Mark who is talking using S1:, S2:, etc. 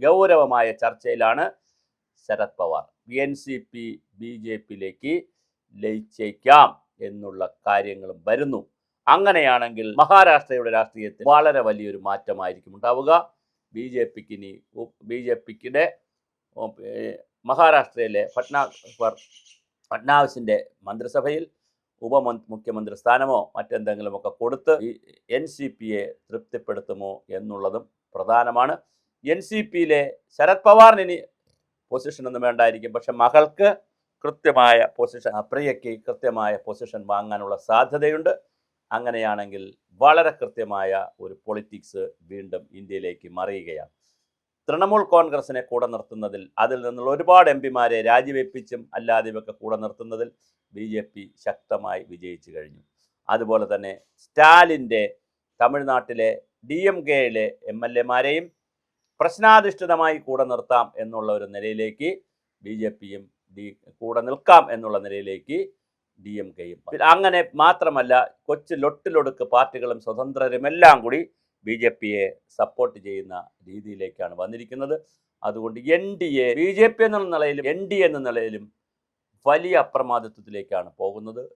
S1: ഗൗരവമായ ചർച്ചയിലാണ് ശരത് പവാർ. NCP BJPയിലേക്ക് ലയിച്ചേക്കാം എന്നുള്ള കാര്യങ്ങളും വരുന്നു. അങ്ങനെയാണെങ്കിൽ മഹാരാഷ്ട്രയുടെ രാഷ്ട്രീയത്തിൽ വളരെ വലിയൊരു മാറ്റമായിരിക്കും ഉണ്ടാവുക. BJPക്കിടെ മഹാരാഷ്ട്രയിലെ ഫട്നാവിസിൻ്റെ മന്ത്രിസഭയിൽ മുഖ്യമന്ത്രി സ്ഥാനമോ മറ്റെന്തെങ്കിലുമൊക്കെ കൊടുത്ത് NCPയെ തൃപ്തിപ്പെടുത്തുമോ എന്നുള്ളതും പ്രധാനമാണ്. NCPയിലെ ശരത് പവാറിന് ഇനി പൊസിഷനൊന്നും വേണ്ടായിരിക്കും. പക്ഷെ മകൾക്ക് കൃത്യമായ പൊസിഷൻ, പ്രിയയ്ക്ക് കൃത്യമായ പൊസിഷൻ വാങ്ങാനുള്ള സാധ്യതയുണ്ട്. അങ്ങനെയാണെങ്കിൽ വളരെ കൃത്യമായ ഒരു പൊളിറ്റിക്സ് വീണ്ടും ഇന്ത്യയിലേക്ക് മറിയുകയാണ്. തൃണമൂൽ കോൺഗ്രസിനെ കൂടെ നിർത്തുന്നതിൽ, അതിൽ നിന്നുള്ള ഒരുപാട് MPമാരെ രാജിവെപ്പിച്ചും അല്ലാതെയൊക്കെ കൂടെ നിർത്തുന്നതിൽ BJP ശക്തമായി വിജയിച്ചു കഴിഞ്ഞു. അതുപോലെ തന്നെ സ്റ്റാലിൻ്റെ തമിഴ്നാട്ടിലെ DMKയിലെ MLAമാരെയും പ്രശ്നാധിഷ്ഠിതമായി കൂടെ നിർത്താം എന്നുള്ള ഒരു നിലയിലേക്ക് BJPയും കൂടെ നിൽക്കാം എന്നുള്ള നിലയിലേക്ക് DMKയും. അങ്ങനെ മാത്രമല്ല, കൊച്ചു ലൊട്ടിലൊടുക്ക് പാർട്ടികളും സ്വതന്ത്രരുമെല്ലാം കൂടി BJPയെ സപ്പോർട്ട് ചെയ്യുന്ന രീതിയിലേക്കാണ് വന്നിരിക്കുന്നത്. അതുകൊണ്ട് NDA BJP എന്ന നിലയിലും NDA എന്ന നിലയിലും വലിയ അപ്രമാദിത്വത്തിലേക്കാണ് പോകുന്നത്.